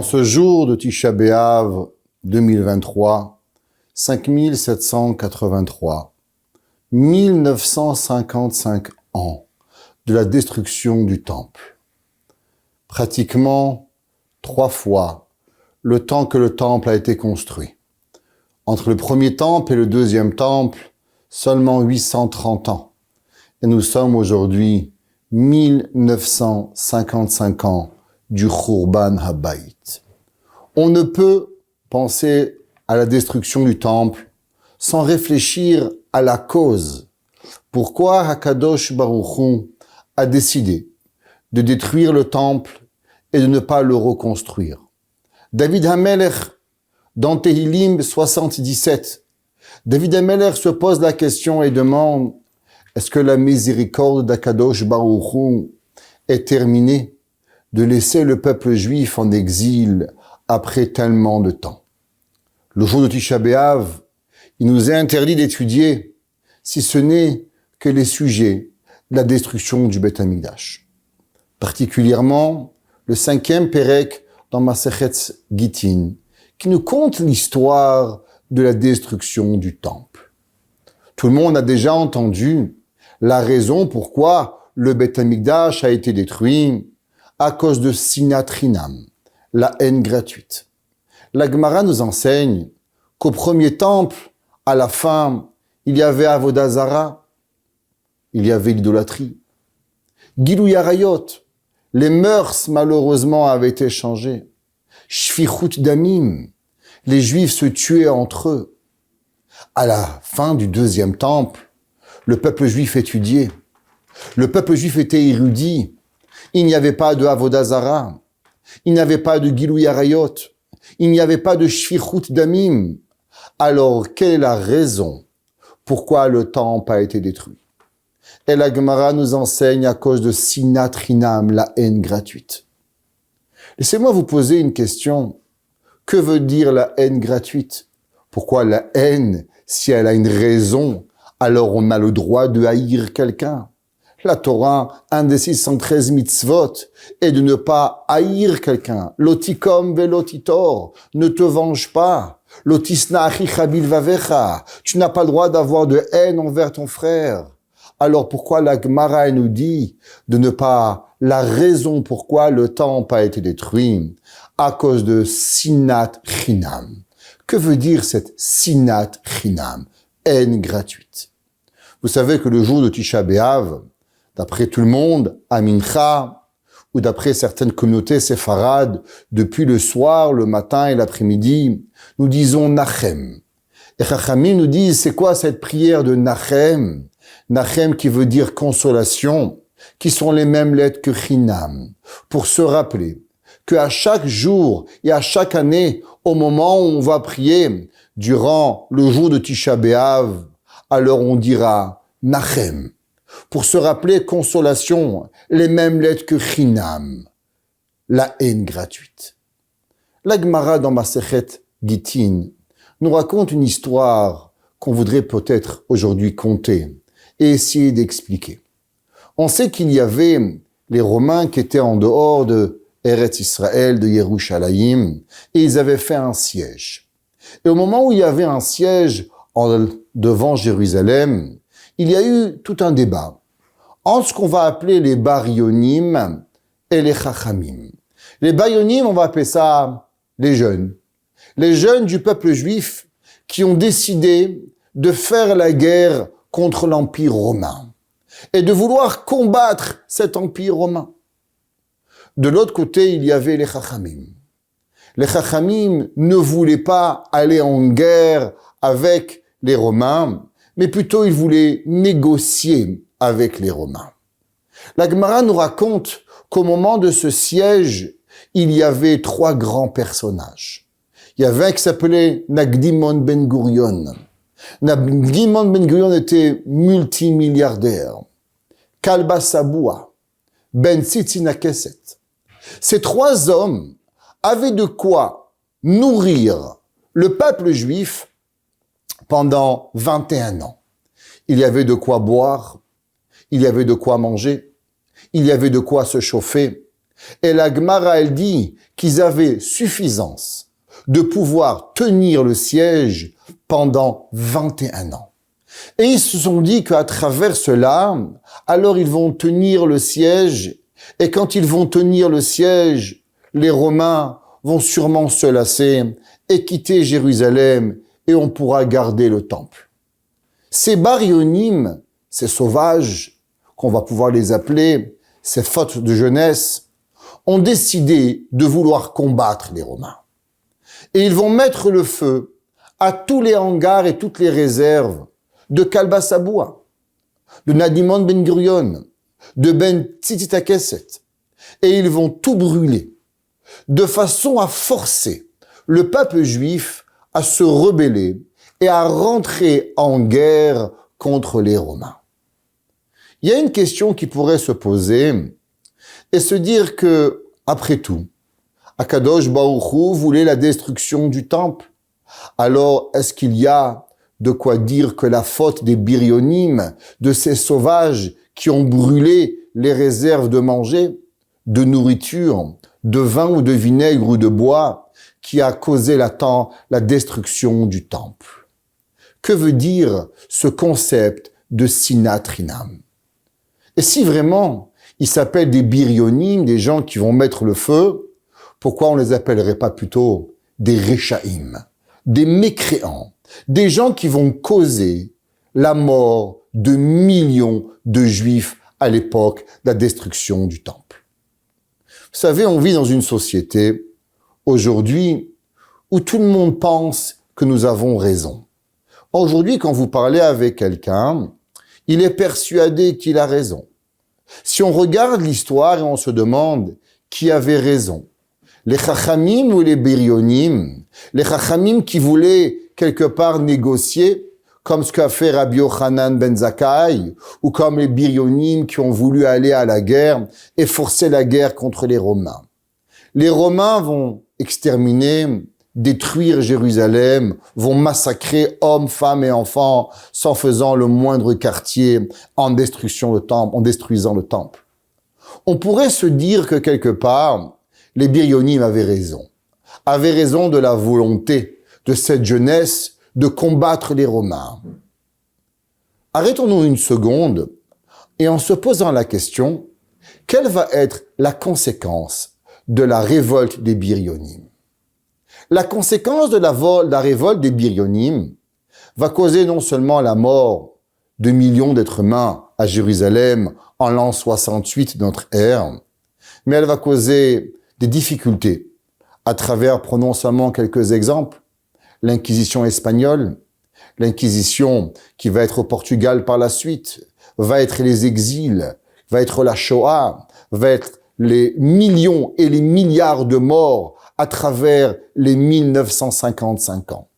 En ce jour de Tisha B'Av 2023, 5783, 1955 ans de la destruction du temple. Pratiquement 3 fois le temps que le temple a été construit. Entre le premier temple et le deuxième temple, seulement 830 ans. Et nous sommes aujourd'hui 1955 ans du Khurban Habayit. On ne peut penser à la destruction du temple sans réfléchir à la cause. Pourquoi Hakadosh Baruch Hu a décidé de détruire le temple et de ne pas le reconstruire. David HaMelech, dans Tehillim 77, David HaMelech se pose la question et demande: est-ce que la miséricorde d'Hakadosh Baruch Hu est terminée de laisser le peuple juif en exil après tellement de temps? Le jour de Tisha B'Av, il nous est interdit d'étudier, si ce n'est que les sujets de la destruction du Beth Amikdash. Particulièrement le 5e Pérek dans Masechet Gittin, qui nous conte l'histoire de la destruction du temple. Tout le monde a déjà entendu la raison pourquoi le Beth Amikdash a été détruit, à cause de Sinat Chinam, la haine gratuite. La Gemara nous enseigne qu'au premier temple, à la fin, il y avait Avodah Zara, il y avait l'idolâtrie. Gilui Arayot, les mœurs malheureusement avaient été changées. Shfichut Damim, les Juifs se tuaient entre eux. À la fin du deuxième temple, le peuple juif étudiait. Le peuple juif était érudit. Il n'y avait pas de Avodah Zara. Il n'y avait pas de Gilui Arayot. Il n'y avait pas de Shfichut Damim. Alors, quelle est la raison pourquoi le temple a été détruit? Et la Gemara nous enseigne à cause de Sinat Chinam, la haine gratuite. Laissez-moi vous poser une question. Que veut dire la haine gratuite? Pourquoi la haine, si elle a une raison, alors on a le droit de haïr quelqu'un? La Torah, un des 613 mitzvot, est de ne pas haïr quelqu'un. Lotikom velotitor, ne te venge pas. Lotisna achi chabil vavecha, tu n'as pas le droit d'avoir de haine envers ton frère. Alors pourquoi la Gemara nous dit de ne pas, la raison pourquoi le temple a été détruit? À cause de Sinat Chinam. Que veut dire cette Sinat Chinam? Haine gratuite. Vous savez que le jour de Tisha B'Av, d'après tout le monde, à Mincha, ou d'après certaines communautés séfarades, depuis le soir, le matin et l'après-midi, nous disons Nachem. Et Chachamim nous disent, c'est quoi cette prière de Nachem? Nachem qui veut dire consolation, qui sont les mêmes lettres que Chinam, pour se rappeler qu'à chaque jour et à chaque année, au moment où on va prier, durant le jour de Tisha B'Av, alors on dira Nachem, pour se rappeler consolation, les mêmes lettres que Chinam, la haine gratuite. La Gemara dans Masechet Gittin nous raconte une histoire qu'on voudrait peut-être aujourd'hui conter et essayer d'expliquer. On sait qu'il y avait les Romains qui étaient en dehors de Eretz Israël, de Yerushalayim, et ils avaient fait un siège. Et au moment où il y avait un siège devant Jérusalem, il y a eu tout un débat entre ce qu'on va appeler les Baryonim et les Chachamim. Les Baryonim, on va appeler ça les jeunes du peuple juif qui ont décidé de faire la guerre contre l'Empire romain et de vouloir combattre cet Empire romain. De l'autre côté, il y avait les Chachamim. Les Chachamim ne voulaient pas aller en guerre avec les Romains, mais plutôt ils voulaient négocier avec les Romains. La Gemara nous raconte qu'au moment de ce siège, il y avait 3 grands personnages. Il y avait un qui s'appelait Nagdimon Ben Gurion. Nagdimon Ben Gurion était multimilliardaire. Kalba Saboua, Ben Tzitzina Keset. Ces 3 hommes avaient de quoi nourrir le peuple juif pendant 21 ans. Il y avait de quoi boire, il y avait de quoi manger, il y avait de quoi se chauffer, Et la Gemara, elle dit qu'ils avaient suffisance de pouvoir tenir le siège pendant 21 ans. Et ils se sont dit qu'à travers cela, alors ils vont tenir le siège, et quand ils vont tenir le siège, les Romains vont sûrement se lasser et quitter Jérusalem, et on pourra garder le temple. Ces baryonymes, ces sauvages, qu'on va pouvoir les appeler, ces fautes de jeunesse, ont décidé de vouloir combattre les Romains. Et ils vont mettre le feu à tous les hangars et toutes les réserves de Kalba Saboua, de Nadimon Ben Gurion, de Ben Tzitita Kesset. Et ils vont tout brûler, de façon à forcer le peuple juif à se rebeller et à rentrer en guerre contre les Romains. Il y a une question qui pourrait se poser et se dire que, après tout, Akadosh Baruch Hu voulait la destruction du temple. Alors, est-ce qu'il y a de quoi dire que la faute des Biryonim, de ces sauvages qui ont brûlé les réserves de manger, de nourriture, de vin ou de vinaigre ou de bois, qui a causé la destruction du temple? Que veut dire ce concept de Sinat Rinam? Et si vraiment ils s'appellent des Biryonim, des gens qui vont mettre le feu, pourquoi on les appellerait pas plutôt des Rechaim, des mécréants, des gens qui vont causer la mort de millions de Juifs à l'époque de la destruction du temple? Vous savez, on vit dans une société aujourd'hui où tout le monde pense que nous avons raison. Aujourd'hui, quand vous parlez avec quelqu'un, il est persuadé qu'il a raison. Si on regarde l'histoire et on se demande qui avait raison, les Chachamim ou les Biryonim, les Chachamim qui voulaient quelque part négocier, comme ce qu'a fait Rabbi Yochanan ben Zakkai, ou comme les Biryonim qui ont voulu aller à la guerre et forcer la guerre contre les Romains. Les Romains vont exterminer, détruire Jérusalem, vont massacrer hommes, femmes et enfants, sans faisant le moindre quartier, en destruisant le temple. On pourrait se dire que quelque part, les Biryonim avaient raison de la volonté de cette jeunesse de combattre les Romains. Arrêtons-nous une seconde et en se posant la question, quelle va être la conséquence de la révolte des Biryonim? La conséquence de la révolte des Biryonim va causer non seulement la mort de millions d'êtres humains à Jérusalem en l'an 68 de notre ère, mais elle va causer des difficultés à travers, prenons seulement quelques exemples, l'Inquisition espagnole, l'Inquisition qui va être au Portugal par la suite, va être les exils, va être la Shoah, va être les millions et les milliards de morts à travers les 1955 ans.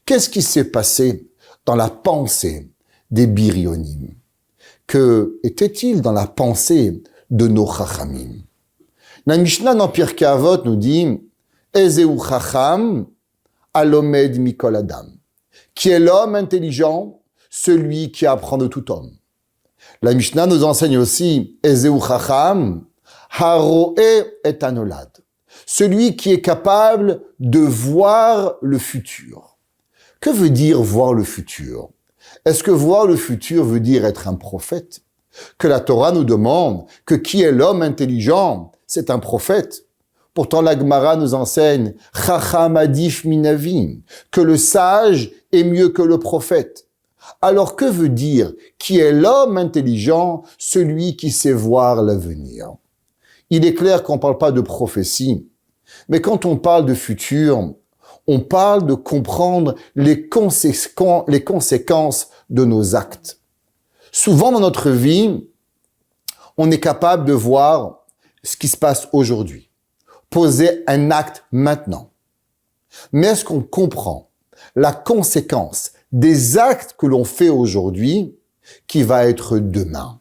Qu'est-ce qui s'est passé dans la pensée des Biryonim? Que était-il dans la pensée de nos Chachamim? La Mishnah dans Pirkei Avot nous dit « Ezeu Chacham alomed mikol adam » qui est l'homme intelligent, celui qui apprend de tout homme. La Mishnah nous enseigne aussi « Ezeu Chacham haroe et anolad » celui qui est capable de voir le futur. Que veut dire voir le futur? Est-ce que voir le futur veut dire être un prophète? Que la Torah nous demande que qui est l'homme intelligent? C'est un prophète. Pourtant, la Gemara nous enseigne Chacham adif minavim, que le sage est mieux que le prophète. Alors, que veut dire qui est l'homme intelligent? Celui qui sait voir l'avenir. Il est clair qu'on ne parle pas de prophétie, mais quand on parle de futur, on parle de comprendre les conséquences de nos actes. Souvent dans notre vie, on est capable de voir ce qui se passe aujourd'hui, poser un acte maintenant. Mais est-ce qu'on comprend la conséquence des actes que l'on fait aujourd'hui qui va être demain?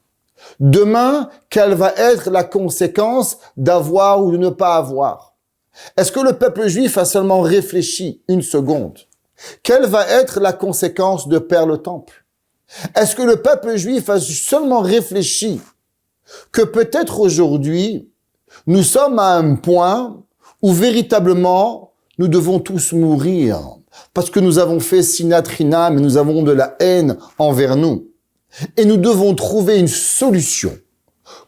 Demain, quelle va être la conséquence d'avoir ou de ne pas avoir? Est-ce que le peuple juif a seulement réfléchi une seconde? Quelle va être la conséquence de perdre le temple? Est-ce que le peuple juif a seulement réfléchi que peut-être aujourd'hui, Nous sommes à un point où véritablement nous devons tous mourir parce que nous avons fait sinatrina, mais nous avons de la haine envers nous. Et nous devons trouver une solution.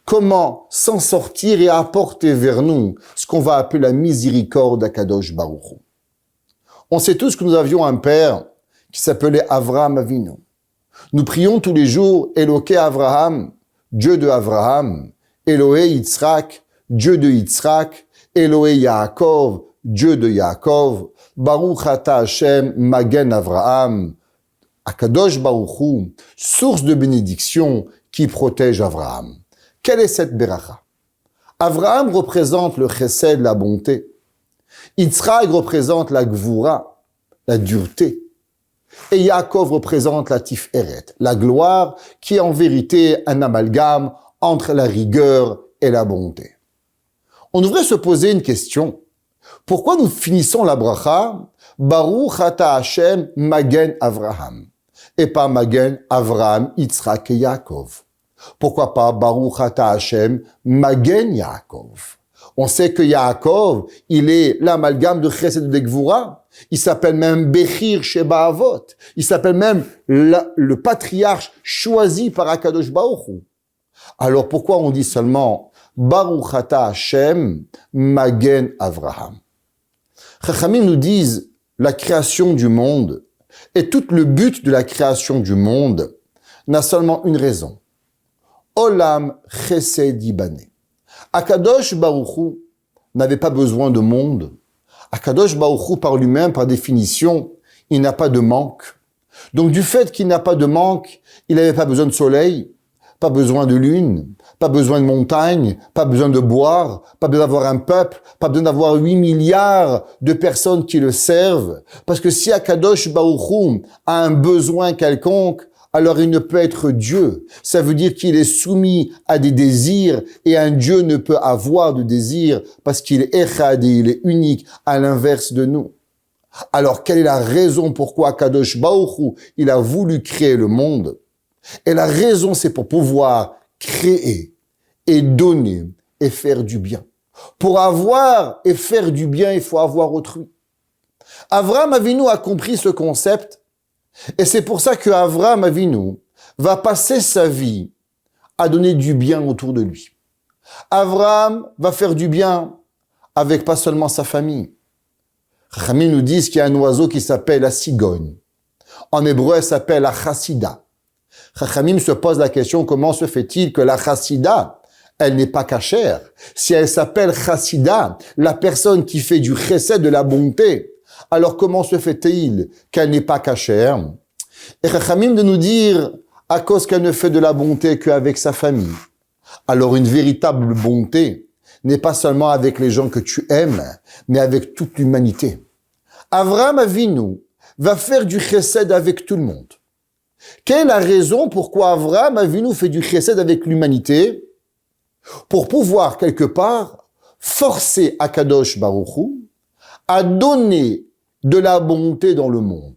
Comment s'en sortir et apporter vers nous ce qu'on va appeler la miséricorde d'Akadosh Baruch Hu. On sait tous que nous avions un père qui s'appelait Avraham Avinu. Nous prions tous les jours Eloké Avraham, Dieu de Avraham, Elohé Yitzhak, Dieu de Yitzhak, Elohé Yaakov, Dieu de Yaakov, Baruch Ata Hashem, Magen Avraham, Akadosh Baruch Hu, source de bénédiction qui protège Avraham. Quelle est cette beracha? Avraham représente le chesed, la bonté. Yitzhak représente la gvura, la dureté. Et Yaakov représente la tiferet, la gloire, qui est en vérité un amalgame entre la rigueur et la bonté. On devrait se poser une question. Pourquoi nous finissons la bracha Baruch Ata Hashem Magen Avraham et pas Magen Avraham, Yitzhak et Yaakov? Pourquoi pas Baruch Ata Hashem Magen Yaakov? On sait que Yaakov, il est l'amalgame de Chesed de Gvura. Il s'appelle même Bechir Sheba Avot. Il s'appelle même le patriarche choisi par Akadosh Baruch Hu. Alors pourquoi on dit seulement Baruch Ata Hashem Magen Avraham? Chachamim nous disent la création du monde et tout le but de la création du monde n'a seulement une raison. Olam Chesed Yibane. Akadosh Baruch Hu n'avait pas besoin de monde. Akadosh Baruch Hu, par lui-même, par définition, il n'a pas de manque. Donc, du fait qu'il n'a pas de manque, il n'avait pas besoin de soleil, pas besoin de lune, pas besoin de montagne, pas besoin de boire, pas besoin d'avoir un peuple, pas besoin d'avoir 8 milliards de personnes qui le servent. Parce que si Akadosh Baruch Hu a un besoin quelconque, alors il ne peut être Dieu. Ça veut dire qu'il est soumis à des désirs et un Dieu ne peut avoir de désirs parce qu'il est echad et il est unique, à l'inverse de nous. Alors quelle est la raison pourquoi Kadosh Baruch Hu, il a voulu créer le monde? Et la raison, c'est pour pouvoir créer et donner et faire du bien. Pour avoir et faire du bien, il faut avoir autrui. Avraham Avinu a compris ce concept. Et c'est pour ça que Avraham Avinu va passer sa vie à donner du bien autour de lui. Avraham va faire du bien avec pas seulement sa famille. Chachamim nous disent qu'il y a un oiseau qui s'appelle la cigogne. En hébreu, elle s'appelle la chassida. Chachamim se pose la question, comment se fait-il que la chassida, elle n'est pas cachère? Si elle s'appelle chassida, la personne qui fait du chesed, de la bonté, alors comment se fait-il qu'elle n'est pas cachère? Et Chachamim de nous dire, à cause qu'elle ne fait de la bonté qu'avec sa famille. Alors une véritable bonté n'est pas seulement avec les gens que tu aimes, mais avec toute l'humanité. Avraham Avinu va faire du chesed avec tout le monde. Quelle est la raison pourquoi Avraham Avinu fait du chesed avec l'humanité? Pour pouvoir, quelque part, forcer Akadosh Baruch Hu à donner de la bonté dans le monde.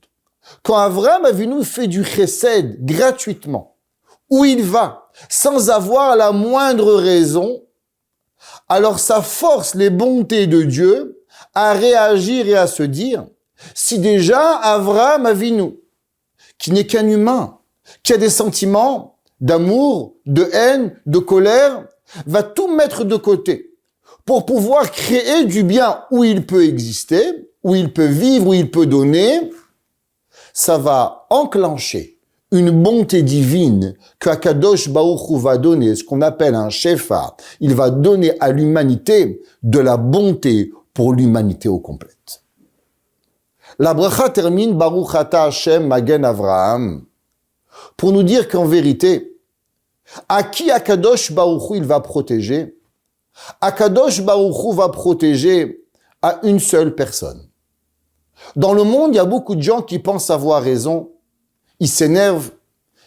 Quand Avraham Avinu fait du chesed gratuitement, où il va, sans avoir la moindre raison, alors ça force les bontés de Dieu à réagir et à se dire, si déjà Avraham Avinu, qui n'est qu'un humain, qui a des sentiments d'amour, de haine, de colère, va tout mettre de côté pour pouvoir créer du bien où il peut exister, où il peut vivre, où il peut donner, ça va enclencher une bonté divine que Akadosh Baruch Hu va donner, ce qu'on appelle un shefa. Il va donner à l'humanité de la bonté pour l'humanité au complète. La bracha termine Baruch Ata Hashem Magen Avraham pour nous dire qu'en vérité, à qui Akadosh Baruch Hu il va protéger? Akadosh Baruch Hu va protéger à une seule personne. Dans le monde, il y a beaucoup de gens qui pensent avoir raison. Ils s'énervent,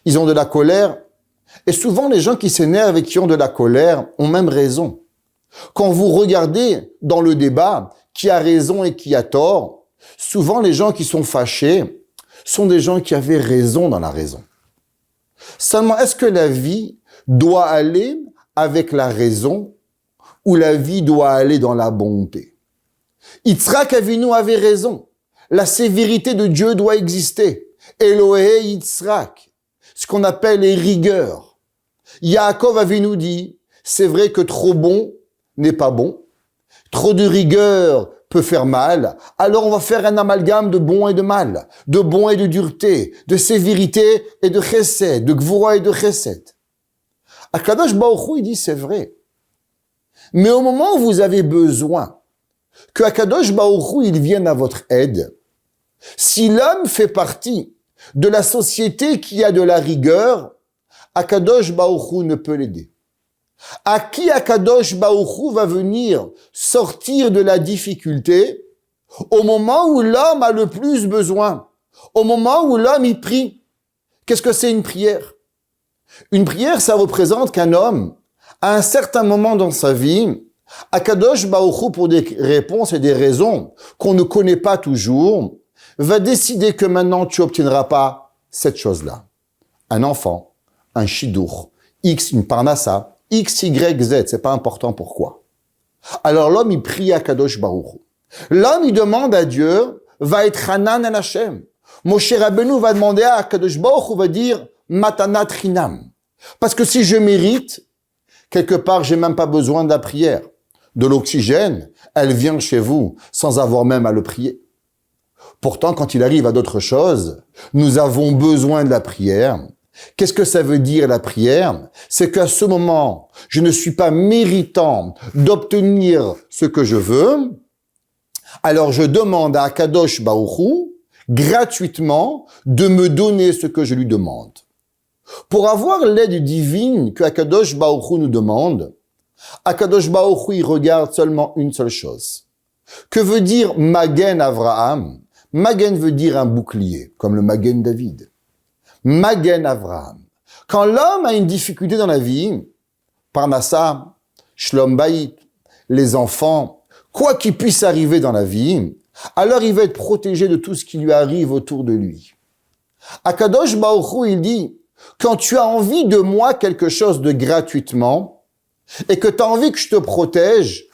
ils ont de la colère. Et souvent, les gens qui s'énervent et qui ont de la colère ont même raison. Quand vous regardez dans le débat qui a raison et qui a tort, souvent les gens qui sont fâchés sont des gens qui avaient raison dans la raison. Seulement, est-ce que la vie doit aller avec la raison où la vie doit aller dans la bonté. Yitzhak Avinu avait raison. La sévérité de Dieu doit exister. Elohé Yitzhak, ce qu'on appelle les rigueurs. Yaakov Avinu dit, c'est vrai que trop bon n'est pas bon. Trop de rigueur peut faire mal. Alors on va faire un amalgame de bon et de mal, de bon et de dureté, de sévérité et de chesed, de gvura et de chesed. Akadosh Baruch Hu, il dit, c'est vrai. Mais au moment où vous avez besoin que Akadosh Baruch Hu, il vienne à votre aide, si l'homme fait partie de la société qui a de la rigueur, Akadosh Baruch Hu ne peut l'aider. À qui Akadosh Baruch Hu va venir sortir de la difficulté au moment où l'homme a le plus besoin, au moment où l'homme y prie. Qu'est-ce que c'est une prière? Une prière, ça représente qu'un homme, à un certain moment dans sa vie, Akadosh Baruch Hu, pour des réponses et des raisons qu'on ne connaît pas toujours, va décider que maintenant tu obtiendras pas cette chose-là. Un enfant, un shidour, X, une parnassa, X, Y, Z, c'est pas important pourquoi. Alors l'homme, il prie à Kadosh Baruch Hu. L'homme, il demande à Dieu, va être Hanan en Hashem. Moshe Rabbeinu va demander à Kadosh Baruch Hu, va dire, Matanat Chinam. Parce que si je mérite, quelque part, j'ai même pas besoin de la prière. De l'oxygène, elle vient chez vous sans avoir même à le prier. Pourtant, quand il arrive à d'autres choses, nous avons besoin de la prière. Qu'est-ce que ça veut dire la prière? C'est qu'à ce moment, je ne suis pas méritant d'obtenir ce que je veux. Alors je demande à Akadosh Baruch Hu, gratuitement, de me donner ce que je lui demande. Pour avoir l'aide divine que Akadosh Baruch Hu nous demande, Akadosh Baruch Hu, il regarde seulement une seule chose. Que veut dire Magen Avraham? Magen veut dire un bouclier, comme le Magen David. Magen Avraham. Quand l'homme a une difficulté dans la vie, Parnassa, Shlom Bayit, les enfants, quoi qu'il puisse arriver dans la vie, alors il va être protégé de tout ce qui lui arrive autour de lui. Akadosh Baruch Hu, il dit, quand tu as envie de moi quelque chose de gratuitement, et que tu as envie que je te protège,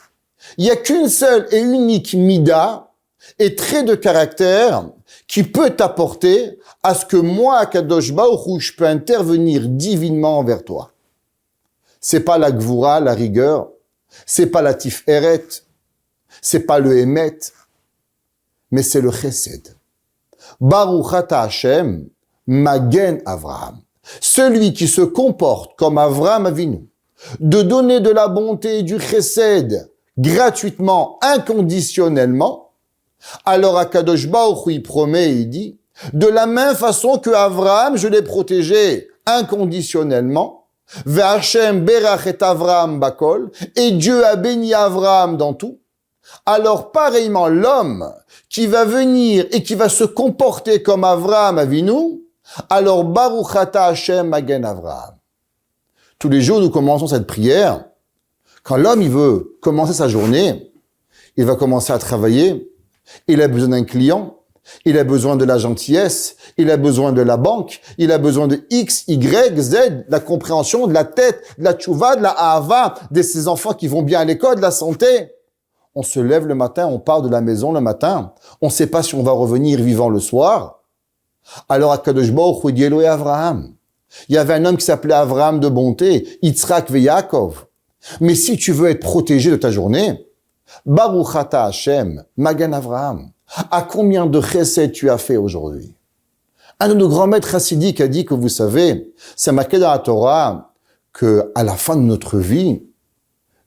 il n'y a qu'une seule et unique mida et trait de caractère qui peut t'apporter à ce que moi, Akadosh Baruch Hu, je peux intervenir divinement envers toi. C'est pas la gvura, la rigueur, c'est pas la tiferet, c'est pas le émet, mais c'est le chesed. Baruch ata Hashem, Magen Avraham. Celui qui se comporte comme Avraham Avinu, de donner de la bonté et du chesed gratuitement, inconditionnellement, alors Akadosh Baruch Hu, il promet, il dit, de la même façon que Avraham, je l'ai protégé inconditionnellement, Ve'Hashem berach et Avraham bakol, et Dieu a béni Avraham dans tout. Alors pareillement, l'homme qui va venir et qui va se comporter comme Avraham Avinu, alors Baruch ata Hashem magen Avraham. Tous les jours, nous commençons cette prière. Quand l'homme, il veut commencer sa journée, il va commencer à travailler, il a besoin d'un client, il a besoin de la gentillesse, il a besoin de la banque, il a besoin de X, Y, Z, de la compréhension, de la tête, de la tchouva, de la ahava, de ses enfants qui vont bien à l'école, de la santé. On se lève le matin, on part de la maison le matin, on ne sait pas si on va revenir vivant le soir. Alors Akadosh Baruch Hu dit Elohé Avraham. Il y avait un homme qui s'appelait Avraham de bonté, Yitzhak ve Yaakov. Mais si tu veux être protégé de ta journée, Baruch ata Hashem, Magen Avraham. À combien de chesed tu as fait aujourd'hui? Un de nos grands maîtres chassidiques a dit que vous savez, c'est marqué dans la Torah que à la fin de notre vie,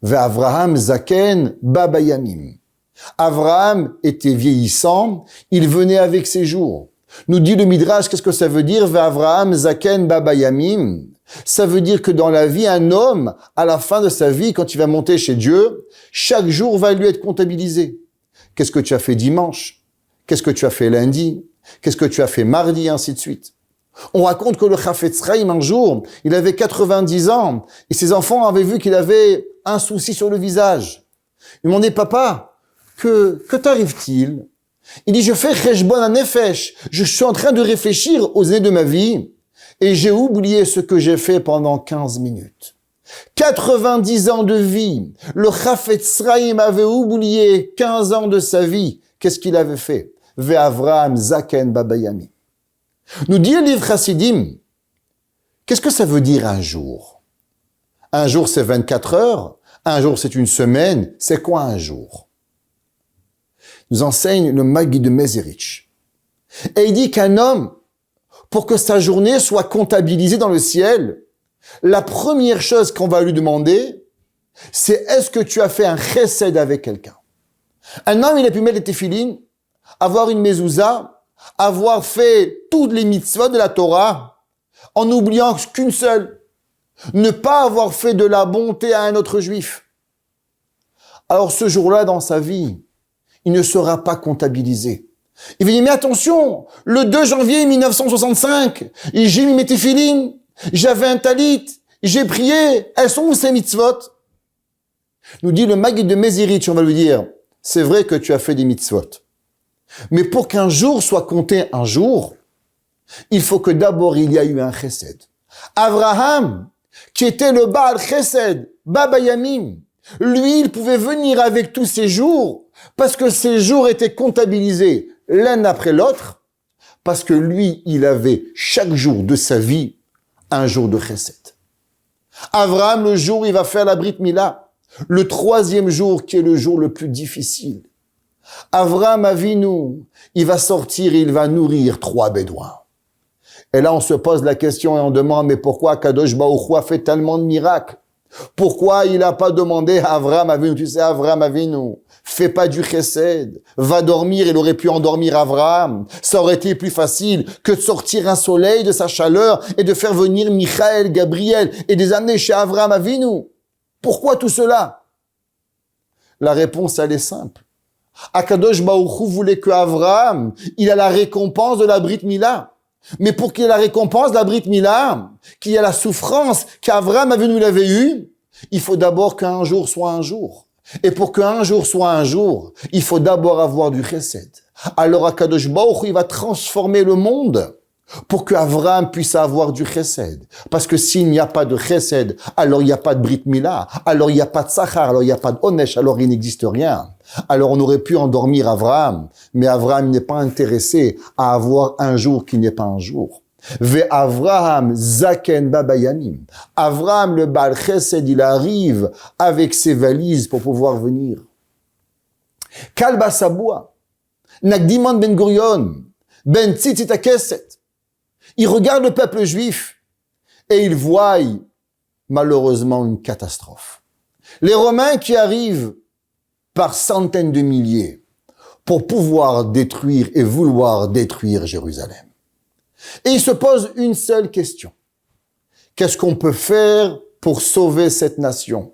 Ve'Avraham zaken babayamim. Avraham était vieillissant, il venait avec ses jours. Nous dit le Midrash, qu'est-ce que ça veut dire? Ve'Avraham zaken babayamim. Ça veut dire que dans la vie, un homme, à la fin de sa vie, quand il va monter chez Dieu, chaque jour va lui être comptabilisé. Qu'est-ce que tu as fait dimanche? Qu'est-ce que tu as fait lundi? Qu'est-ce que tu as fait mardi? Ainsi de suite. On raconte que le Chafetz Chaim, un jour, il avait 90 ans, et ses enfants avaient vu qu'il avait un souci sur le visage. Ils m'ont dit, papa, que t'arrive-t-il? Il dit, je fais cheshbon hanefesh. Je suis en train de réfléchir aux années de ma vie, et j'ai oublié ce que j'ai fait pendant 15 minutes. 90 ans de vie. Le Chafetz Chaim avait oublié 15 ans de sa vie. Qu'est-ce qu'il avait fait? Ve'Avraham Zaken Babayami. Nous dit le livre Chassidim, qu'est-ce que ça veut dire un jour? Un jour, c'est 24 heures. Un jour, c'est une semaine. C'est quoi un jour? Nous enseigne le Maggid de Mezerich. Et il dit qu'un homme, pour que sa journée soit comptabilisée dans le ciel, la première chose qu'on va lui demander, c'est est-ce que tu as fait un chesed avec quelqu'un? Un homme, il a pu mettre les téphilines, avoir une mezouza, avoir fait toutes les mitzvot de la Torah, en n'oubliant qu'une seule, ne pas avoir fait de la bonté à un autre juif. Alors ce jour-là, dans sa vie, il ne sera pas comptabilisé. Il va dire, mais attention, le 2 janvier 1965, j'ai mis mes téphilines, j'avais un talit, j'ai prié, elles sont où ces mitzvot? Nous dit le Maggid de Mezerich, on va lui dire, c'est vrai que tu as fait des mitzvot. Mais pour qu'un jour soit compté un jour, il faut que d'abord il y a eu un chesed. Abraham, qui était le Baal chesed, Baba Yamim, lui, il pouvait venir avec tous ses jours, parce que ces jours étaient comptabilisés l'un après l'autre, parce que lui, il avait chaque jour de sa vie un jour de chesed. Abraham, le jour où il va faire la Brit Mila, le 3e jour qui est le jour le plus difficile. Abraham Avinu, il va sortir et il va nourrir 3 bédouins. Et là, on se pose la question et on demande, mais pourquoi Kadosh Baruch Hu a fait tellement de miracles? Pourquoi il n'a pas demandé à Abraham Avinu, tu sais, Abraham Avinu, fais pas du chesed, va dormir, il aurait pu endormir Abraham. Ça aurait été plus facile que de sortir un soleil de sa chaleur et de faire venir Michael, Gabriel et des amener chez Abraham Avinu. Pourquoi tout cela? La réponse, elle est simple. Akadosh Baruch Hu voulait que Abraham, il a la récompense de la Brit Mila. Mais pour qu'il y ait la récompense de la Brit Mila, qu'il y ait la souffrance qu'Abraham Avinu l'avait eue, il faut d'abord qu'un jour soit un jour. Et pour qu'un jour soit un jour, il faut d'abord avoir du chesed. Alors Akadosh Baruch Hu, il va transformer le monde pour qu'Abraham puisse avoir du chesed. Parce que s'il n'y a pas de chesed, alors il n'y a pas de Brit Mila, alors il n'y a pas de Sachar, alors il n'y a pas de Onesh, alors il n'existe rien. Alors on aurait pu endormir Abraham, mais Abraham n'est pas intéressé à avoir un jour qui n'est pas un jour. Ve Avraham Zaken Babayamim. Abraham le Baal Chesed, il arrive avec ses valises pour pouvoir venir. Kalba Saboua, Nagdiman Ben Gurion, Ben Tzitzit Keset. Il regarde le peuple juif et il voit malheureusement une catastrophe. Les Romains qui arrivent par centaines de milliers pour pouvoir détruire et vouloir détruire Jérusalem. Et il se pose une seule question. Qu'est-ce qu'on peut faire pour sauver cette nation?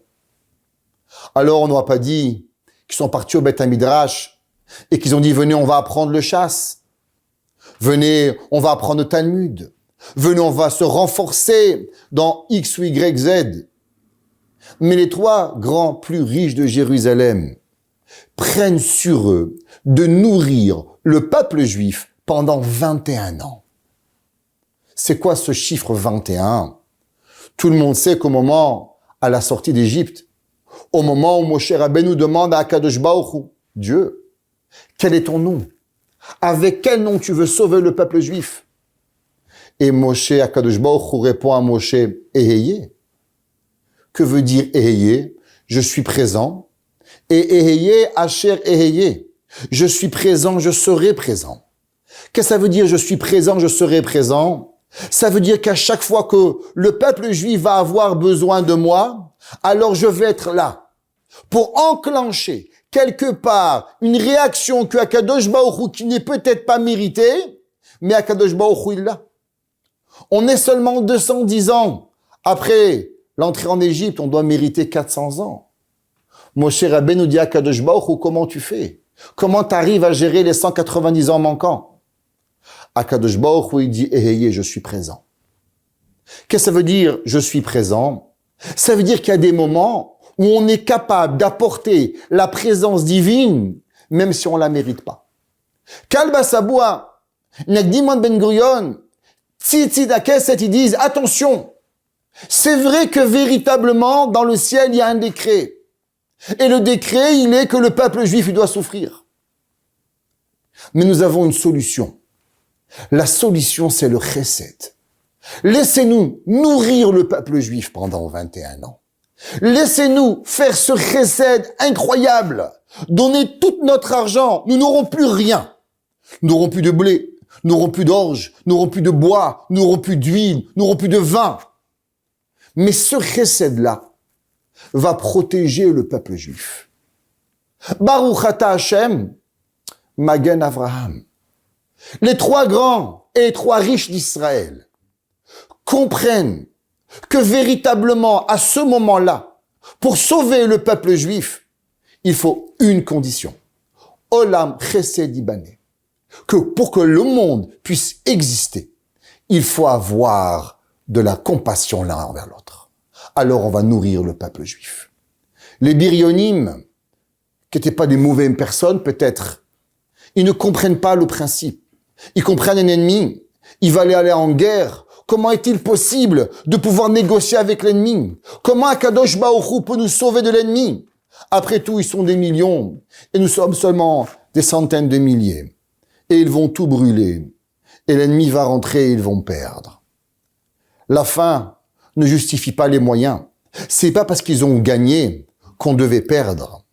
Alors on n'aura pas dit qu'ils sont partis au Beth Midrash et qu'ils ont dit venez on va apprendre le chasse. Venez on va apprendre le Talmud. Venez on va se renforcer dans X ou Y, Z. Mais les 3 grands plus riches de Jérusalem prennent sur eux de nourrir le peuple juif pendant 21 ans. C'est quoi ce chiffre 21? Tout le monde sait qu'au moment, à la sortie d'Égypte, au moment où Moshe Rabbeinu demande à Akadosh Baruch Hu, Dieu, quel est ton nom? Avec quel nom tu veux sauver le peuple juif? Et Moshe, Akadosh Baruch Hu répond à Moshe, Eheye. Que veut dire Eheye? Je suis présent. Et Eheye, Asher Eheye. Je suis présent, je serai présent. Qu'est-ce que ça veut dire je suis présent, je serai présent? Ça veut dire qu'à chaque fois que le peuple juif va avoir besoin de moi, alors je vais être là pour enclencher quelque part une réaction que Akadosh Baruch Hu, qui n'est peut-être pas méritée, mais Akadosh Baruch Hu, il l'a. On est seulement 210 ans après l'entrée en Égypte, on doit mériter 400 ans. Moshe Rabbeinu dit à Akadosh Baruch Hu, comment tu fais? Comment tu arrives à gérer les 190 ans manquants? Akadosh Baruch Hu, il dit, Eheye, je suis présent. Qu'est-ce que ça veut dire, je suis présent? Ça veut dire qu'il y a des moments où on est capable d'apporter la présence divine, même si on la mérite pas. Kalba Saboua, Nagdiman Ben Gurion, Tzitzit Keset, ils disent, attention, C'est vrai que véritablement, dans le ciel, il y a un décret. Et le décret, il est que le peuple juif, il doit souffrir. Mais nous avons une solution. La solution, c'est le chesed. Laissez-nous nourrir le peuple juif pendant 21 ans. Laissez-nous faire ce chesed incroyable. Donner tout notre argent. Nous n'aurons plus rien. Nous n'aurons plus de blé. Nous n'aurons plus d'orge. Nous n'aurons plus de bois. Nous n'aurons plus d'huile. Nous n'aurons plus de vin. Mais ce chesed-là va protéger le peuple juif. Baruch ata Hashem, Magen Avraham. Les trois grands et les trois riches d'Israël comprennent que véritablement, à ce moment-là, pour sauver le peuple juif, il faut une condition. Olam chesed ibaneh. Que pour que le monde puisse exister, il faut avoir de la compassion l'un envers l'autre. Alors on va nourrir le peuple juif. Les biryonim, qui n'étaient pas des mauvaises personnes peut-être, ils ne comprennent pas le principe. Ils comprennent un ennemi, il va aller en guerre. Comment est-il possible de pouvoir négocier avec l'ennemi? Comment Akadosh Baruch Hu peut nous sauver de l'ennemi? Après tout, ils sont des millions et nous sommes seulement des centaines de milliers. Et ils vont tout brûler. Et l'ennemi va rentrer et ils vont perdre. La fin ne justifie pas les moyens. C'est pas parce qu'ils ont gagné qu'on devait perdre.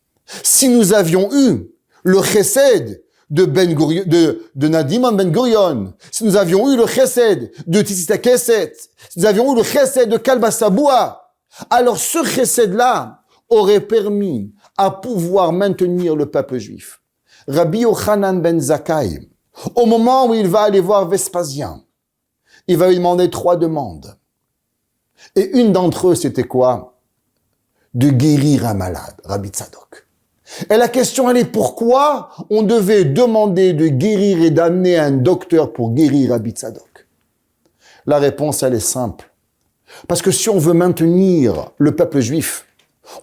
Si nous avions eu le chesed de Nadiman Ben Gurion, si nous avions eu le chesed de Tzitzi Kesset, si nous avions eu le chesed de Kalba Saboua, alors ce chesed-là aurait permis à pouvoir maintenir le peuple juif. Rabbi Yochanan Ben Zakkai, au moment où il va aller voir Vespasien, il va lui demander 3 demandes. Et une d'entre eux, c'était quoi? De guérir un malade, Rabbi Tzadok. Et la question, elle est pourquoi on devait demander de guérir et d'amener un docteur pour guérir Rabbi Tzadok? La réponse, elle est simple. Parce que si on veut maintenir le peuple juif,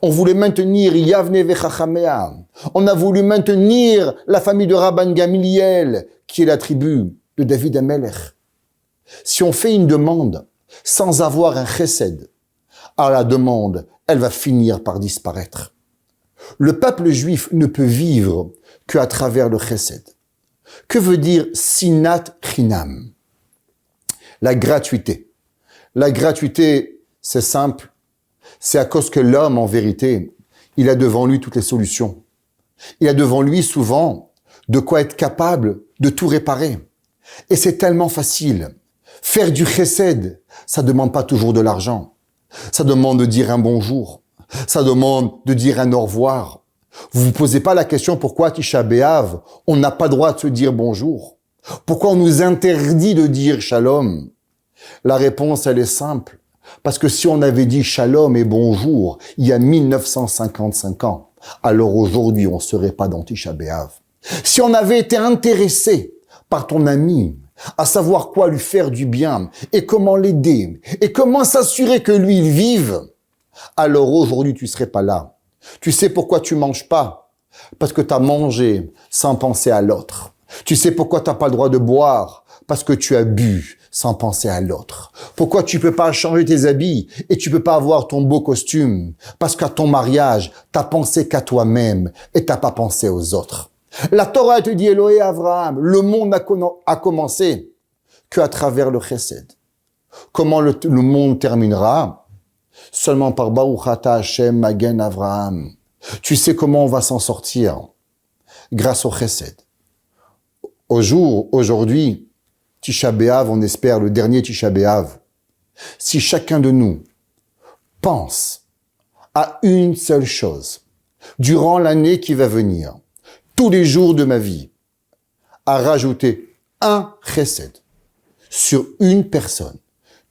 on voulait maintenir Yavne Vechachamea, on a voulu maintenir la famille de Rabban Gamliel, qui est la tribu de David Amelech. Si on fait une demande sans avoir un chesed, alors la demande, elle va finir par disparaître. Le peuple juif ne peut vivre qu'à travers le chesed. Que veut dire sinat chinam? La gratuité. La gratuité, c'est simple. C'est à cause que l'homme, en vérité, il a devant lui toutes les solutions. Il a devant lui souvent de quoi être capable de tout réparer. Et c'est tellement facile. Faire du chesed, ça demande pas toujours de l'argent. Ça demande de dire un bonjour. Ça demande de dire un au revoir. Vous vous posez pas la question pourquoi Tisha B'Av, on n'a pas le droit de se dire bonjour. Pourquoi on nous interdit de dire shalom? La réponse, elle est simple. Parce que si on avait dit shalom et bonjour il y a 1955 ans, alors aujourd'hui on serait pas dans Tisha B'Av. Si on avait été intéressé par ton ami, à savoir quoi lui faire du bien et comment l'aider et comment s'assurer que lui il vive, alors aujourd'hui tu serais pas là. Tu sais pourquoi tu manges pas? Parce que tu as mangé sans penser à l'autre. Tu sais pourquoi tu n'as pas le droit de boire? Parce que tu as bu sans penser à l'autre. Pourquoi tu peux pas changer tes habits et tu peux pas avoir ton beau costume? Parce qu'à ton mariage, t'as pensé qu'à toi-même et t'as pas pensé aux autres. La Torah te dit, Elohé Avraham, le monde a commencé qu'à travers le chesed. Comment le monde terminera? Seulement par Baruch ata Hashem Magen Avraham. Tu sais comment on va s'en sortir? Grâce au chesed. Aujourd'hui, Tisha B'Av, on espère le dernier Tisha B'Av. Si chacun de nous pense à une seule chose, durant l'année qui va venir, tous les jours de ma vie, à rajouter un chesed sur une personne,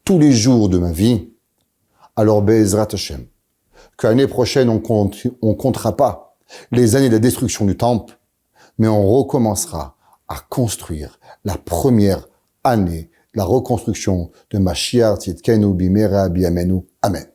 tous les jours de ma vie, alors Be'ezrat Hashem, que l'année prochaine on comptera pas les années de la destruction du temple, mais on recommencera à construire la première année, la reconstruction de Mashiach Tzidkenu Bimera Biyamenu. Amen.